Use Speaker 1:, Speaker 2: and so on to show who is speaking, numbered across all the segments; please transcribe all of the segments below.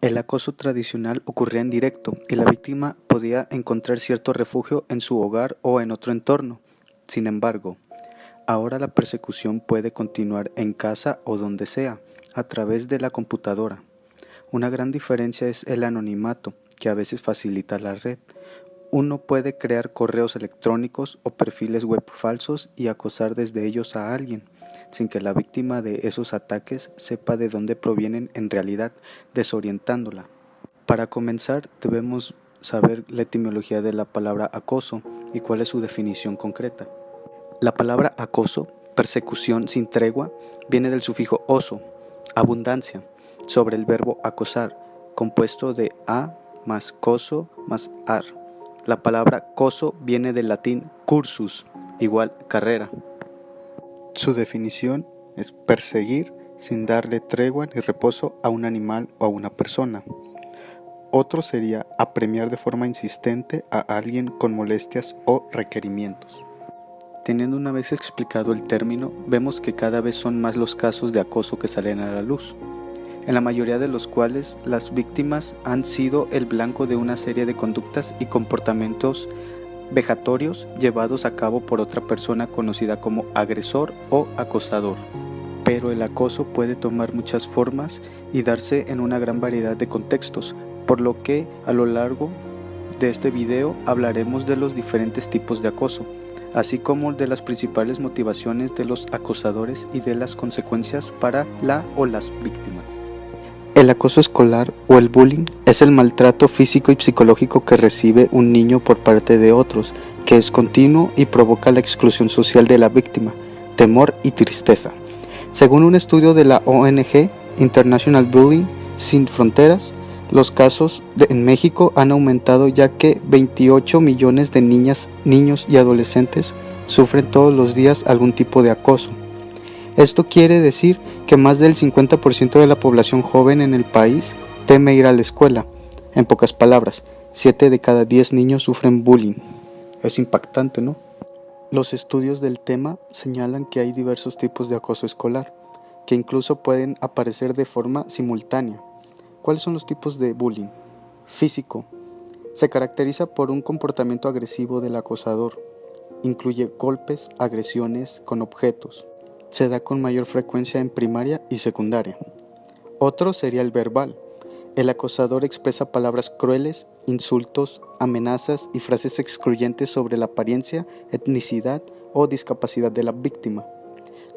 Speaker 1: El acoso tradicional ocurría en directo y la víctima podía encontrar cierto refugio en su hogar o en otro entorno. Sin embargo, ahora la persecución puede continuar en casa o donde sea, a través de la computadora. Una gran diferencia es el anonimato, que a veces facilita la red. Uno puede crear correos electrónicos o perfiles web falsos y acosar desde ellos a alguien, sin que la víctima de esos ataques sepa de dónde provienen en realidad, desorientándola. Para comenzar, debemos saber la etimología de la palabra acoso y cuál es su definición concreta. La palabra acoso, persecución sin tregua, viene del sufijo oso, abundancia, sobre el verbo acosar, compuesto de a más coso más ar. La palabra coso viene del latín cursus, igual carrera. Su definición es perseguir sin darle tregua ni reposo a un animal o a una persona. Otro sería apremiar de forma insistente a alguien con molestias o requerimientos. Teniendo una vez explicado el término, vemos que cada vez son más los casos de acoso que salen a la luz, en la mayoría de los cuales las víctimas han sido el blanco de una serie de conductas y comportamientos vejatorios llevados a cabo por otra persona conocida como agresor o acosador. Pero el acoso puede tomar muchas formas y darse en una gran variedad de contextos, por lo que a lo largo de este video hablaremos de los diferentes tipos de acoso, así como de las principales motivaciones de los acosadores y de las consecuencias para la o las víctimas. El acoso escolar o el bullying es el maltrato físico y psicológico que recibe un niño por parte de otros, que es continuo y provoca la exclusión social de la víctima, temor y tristeza. Según un estudio de la ONG International Bullying Sin Fronteras, los casos en México han aumentado, ya que 28 millones de niñas, niños y adolescentes sufren todos los días algún tipo de acoso. Esto quiere decir que más del 50% de la población joven en el país teme ir a la escuela. En pocas palabras, 7 de cada 10 niños sufren bullying. Es impactante, ¿no? Los estudios del tema señalan que hay diversos tipos de acoso escolar, que incluso pueden aparecer de forma simultánea. ¿Cuáles son los tipos de bullying? Físico. Se caracteriza por un comportamiento agresivo del acosador. Incluye golpes, agresiones con objetos. Se da con mayor frecuencia en primaria y secundaria. Otro sería el verbal. El acosador expresa palabras crueles, insultos, amenazas y frases excluyentes sobre la apariencia, etnicidad o discapacidad de la víctima.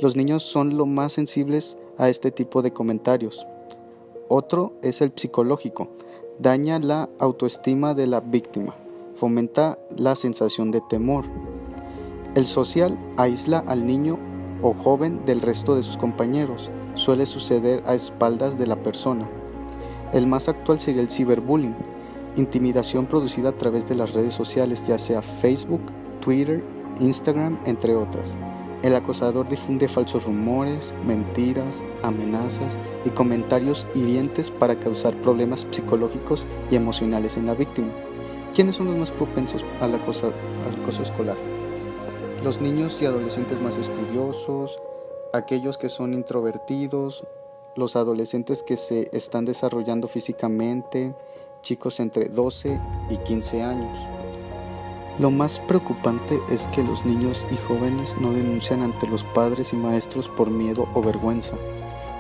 Speaker 1: Los niños son los más sensibles a este tipo de comentarios. Otro es el psicológico. Daña la autoestima de la víctima. Fomenta la sensación de temor. El social aísla al niño o joven del resto de sus compañeros. Suele suceder a espaldas de la persona. El más actual sería el ciberbullying, intimidación producida a través de las redes sociales, ya sea Facebook, Twitter, Instagram, entre otras. El acosador difunde falsos rumores, mentiras, amenazas y comentarios hirientes para causar problemas psicológicos y emocionales en la víctima. ¿Quiénes son los más propensos al acoso escolar? Los niños y adolescentes más estudiosos, aquellos que son introvertidos, los adolescentes que se están desarrollando físicamente, chicos entre 12 y 15 años. Lo más preocupante es que los niños y jóvenes no denuncian ante los padres y maestros por miedo o vergüenza.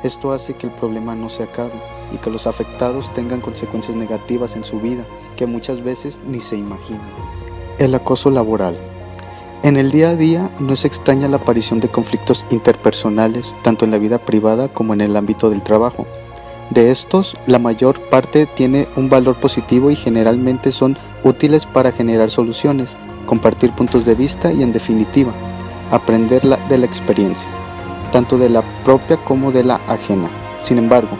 Speaker 1: Esto hace que el problema no se acabe y que los afectados tengan consecuencias negativas en su vida que muchas veces ni se imaginan. El acoso laboral. En el día a día no es extraña la aparición de conflictos interpersonales, tanto en la vida privada como en el ámbito del trabajo. De estos, la mayor parte tiene un valor positivo y generalmente son útiles para generar soluciones, compartir puntos de vista y, en definitiva, aprender de la experiencia, tanto de la propia como de la ajena. Sin embargo,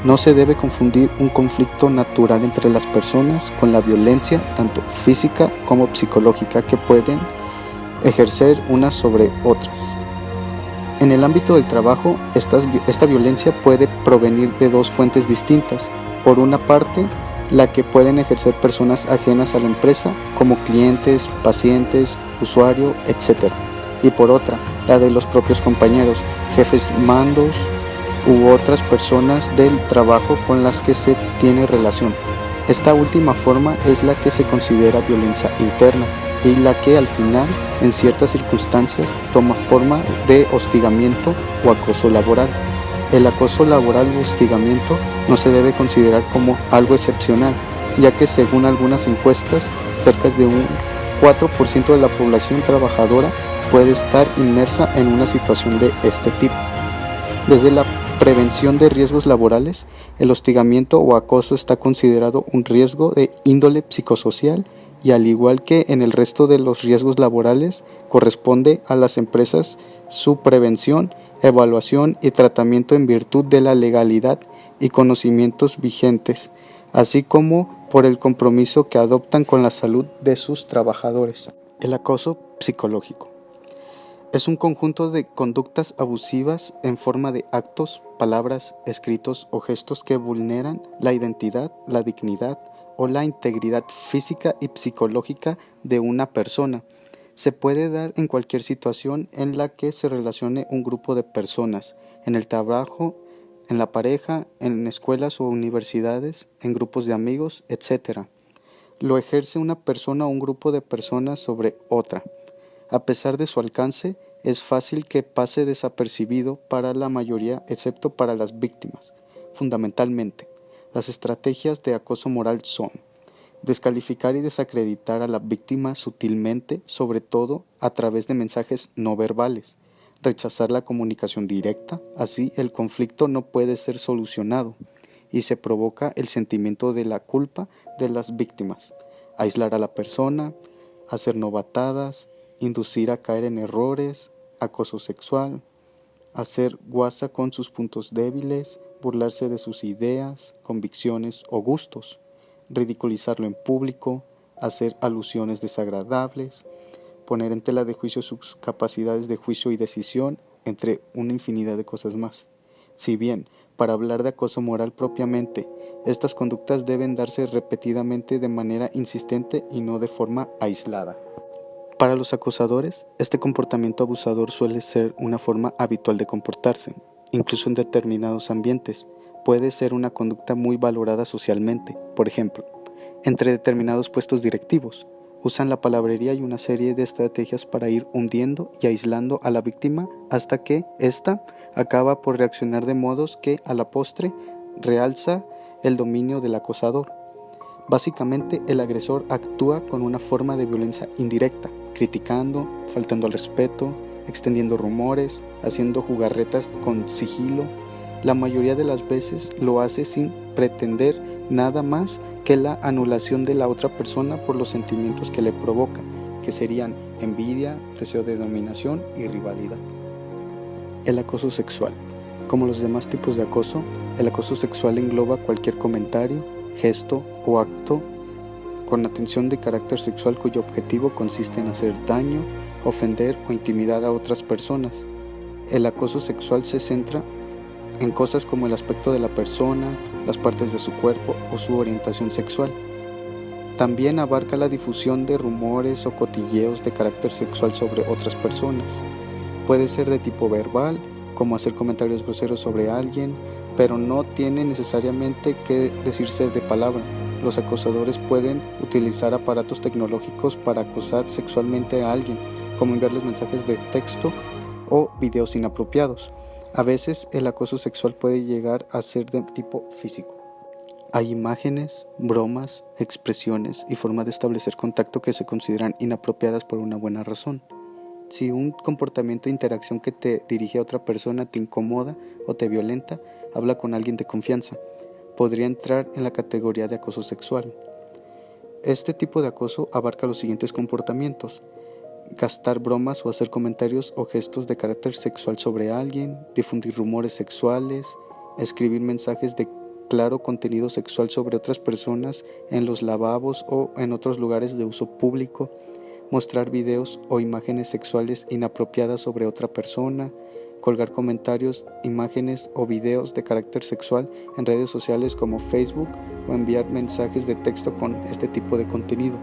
Speaker 1: no se debe confundir un conflicto natural entre las personas con la violencia, tanto física como psicológica, que pueden ejercer unas sobre otras. En el ámbito del trabajo, esta violencia puede provenir de dos fuentes distintas. Por una parte, la que pueden ejercer personas ajenas a la empresa, como clientes, pacientes, usuario, etc. Y por otra, la de los propios compañeros, jefes, mandos u otras personas del trabajo con las que se tiene relación. Esta última forma es la que se considera violencia interna y la que al final, en ciertas circunstancias, toma forma de hostigamiento o acoso laboral. El acoso laboral o hostigamiento no se debe considerar como algo excepcional, ya que según algunas encuestas, cerca de un 4% de la población trabajadora puede estar inmersa en una situación de este tipo. Desde la prevención de riesgos laborales, el hostigamiento o acoso está considerado un riesgo de índole psicosocial y al igual que en el resto de los riesgos laborales, corresponde a las empresas su prevención, evaluación y tratamiento en virtud de la legalidad y conocimientos vigentes, así como por el compromiso que adoptan con la salud de sus trabajadores. El acoso psicológico es un conjunto de conductas abusivas en forma de actos, palabras, escritos o gestos que vulneran la identidad, la dignidad o la integridad física y psicológica de una persona. Se puede dar en cualquier situación en la que se relacione un grupo de personas, en el trabajo, en la pareja, en escuelas o universidades, en grupos de amigos, etc. Lo ejerce una persona o un grupo de personas sobre otra. A pesar de su alcance, es fácil que pase desapercibido para la mayoría, excepto para las víctimas. Fundamentalmente, las estrategias de acoso moral son descalificar y desacreditar a la víctima sutilmente, sobre todo a través de mensajes no verbales, rechazar la comunicación directa, así el conflicto no puede ser solucionado y se provoca el sentimiento de la culpa de las víctimas, aislar a la persona, hacer novatadas, inducir a caer en errores, acoso sexual, hacer guasa con sus puntos débiles, burlarse de sus ideas, convicciones o gustos, ridiculizarlo en público, hacer alusiones desagradables, poner en tela de juicio sus capacidades de juicio y decisión, entre una infinidad de cosas más. Si bien, para hablar de acoso moral propiamente, estas conductas deben darse repetidamente de manera insistente y no de forma aislada. Para los acosadores, este comportamiento abusador suele ser una forma habitual de comportarse, incluso en determinados ambientes. Puede ser una conducta muy valorada socialmente, por ejemplo, entre determinados puestos directivos. Usan la palabrería y una serie de estrategias para ir hundiendo y aislando a la víctima hasta que ésta acaba por reaccionar de modos que, a la postre, realza el dominio del acosador. Básicamente, el agresor actúa con una forma de violencia indirecta, criticando, faltando al respeto, extendiendo rumores, haciendo jugarretas con sigilo. La mayoría de las veces lo hace sin pretender nada más que la anulación de la otra persona por los sentimientos que le provoca, que serían envidia, deseo de dominación y rivalidad. El acoso sexual. Como los demás tipos de acoso, el acoso sexual engloba cualquier comentario, gesto o acto con atención de carácter sexual cuyo objetivo consiste en hacer daño, ofender o intimidar a otras personas. El acoso sexual se centra en cosas como el aspecto de la persona, las partes de su cuerpo o su orientación sexual. También abarca la difusión de rumores o cotilleos de carácter sexual sobre otras personas. Puede ser de tipo verbal, como hacer comentarios groseros sobre alguien, pero no tiene necesariamente que decirse de palabra. Los acosadores pueden utilizar aparatos tecnológicos para acosar sexualmente a alguien, como enviarles mensajes de texto o videos inapropiados. A veces el acoso sexual puede llegar a ser de tipo físico. Hay imágenes, bromas, expresiones y formas de establecer contacto que se consideran inapropiadas por una buena razón. Si un comportamiento de interacción que te dirige a otra persona te incomoda o te violenta, habla con alguien de confianza. Podría entrar en la categoría de acoso sexual. Este tipo de acoso abarca los siguientes comportamientos: gastar bromas o hacer comentarios o gestos de carácter sexual sobre alguien, difundir rumores sexuales, escribir mensajes de claro contenido sexual sobre otras personas en los lavabos o en otros lugares de uso público, mostrar videos o imágenes sexuales inapropiadas sobre otra persona, colgar comentarios, imágenes o videos de carácter sexual en redes sociales como Facebook o enviar mensajes de texto con este tipo de contenido,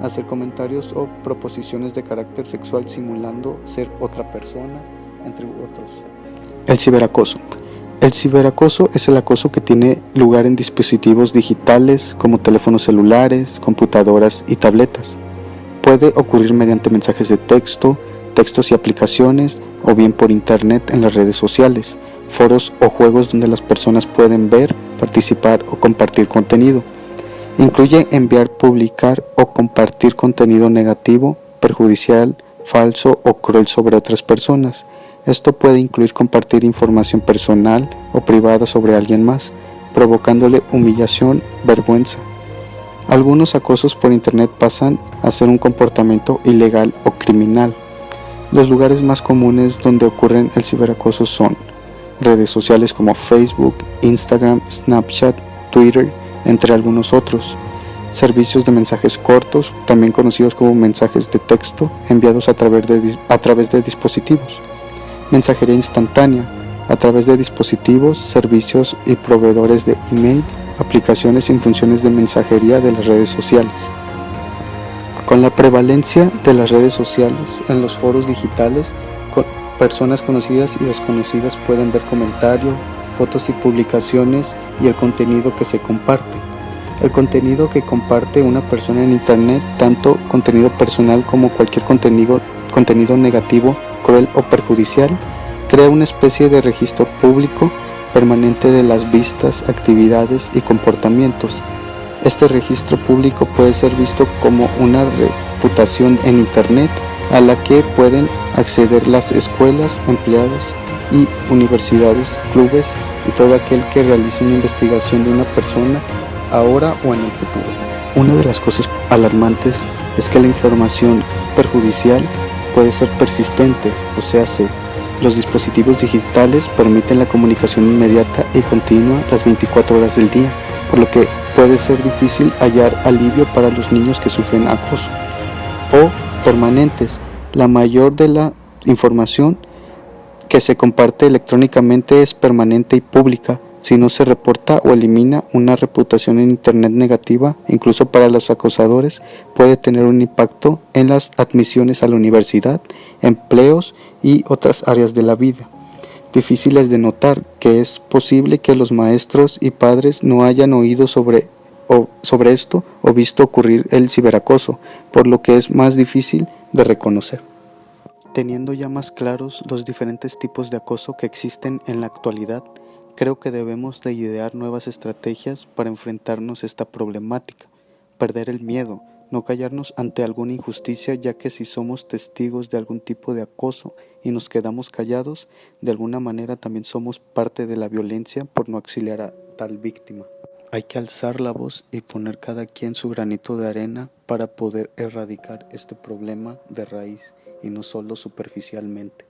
Speaker 1: hacer comentarios o proposiciones de carácter sexual simulando ser otra persona, entre otros. El ciberacoso El ciberacoso es el acoso que tiene lugar en dispositivos digitales como teléfonos celulares, computadoras y tabletas. Puede ocurrir mediante mensajes de texto, textos y aplicaciones, o bien por internet en las redes sociales, foros o juegos donde las personas pueden ver, participar o compartir contenido. Incluye enviar, publicar o compartir contenido negativo, perjudicial, falso o cruel sobre otras personas. Esto puede incluir compartir información personal o privada sobre alguien más, provocándole humillación, vergüenza. Algunos acosos por internet pasan a ser un comportamiento ilegal o criminal. Los lugares más comunes donde ocurren el ciberacoso son redes sociales como Facebook, Instagram, Snapchat, Twitter, entre algunos otros. Servicios de mensajes cortos, también conocidos como mensajes de texto, enviados a través de dispositivos. Mensajería instantánea, a través de dispositivos, servicios y proveedores de email, aplicaciones y funciones de mensajería de las redes sociales. Con la prevalencia de las redes sociales en los foros digitales, personas conocidas y desconocidas pueden ver comentarios, fotos y publicaciones y el contenido que se comparte. El contenido que comparte una persona en internet, tanto contenido personal como cualquier contenido negativo, cruel o perjudicial, crea una especie de registro público permanente de las vistas, actividades y comportamientos. Este registro público puede ser visto como una reputación en internet a la que pueden acceder las escuelas, empleados y universidades, clubes y todo aquel que realice una investigación de una persona ahora o en el futuro. Una de las cosas alarmantes es que la información perjudicial puede ser persistente, o sea, los dispositivos digitales permiten la comunicación inmediata y continua las 24 horas del día, por lo que puede ser difícil hallar alivio para los niños que sufren acoso. O permanentes, la mayor de la información que se comparte electrónicamente es permanente y pública. Si no se reporta o elimina, una reputación en internet negativa, incluso para los acosadores, puede tener un impacto en las admisiones a la universidad, empleos y otras áreas de la vida. Difíciles de notar que es posible que los maestros y padres no hayan oído sobre esto o visto ocurrir el ciberacoso, por lo que es más difícil de reconocer. Teniendo ya más claros los diferentes tipos de acoso que existen en la actualidad, creo que debemos de idear nuevas estrategias para enfrentarnos a esta problemática, perder el miedo, no callarnos ante alguna injusticia, ya que si somos testigos de algún tipo de acoso y nos quedamos callados, de alguna manera también somos parte de la violencia por no auxiliar a tal víctima. Hay que alzar la voz y poner cada quien su granito de arena para poder erradicar este problema de raíz y no solo superficialmente.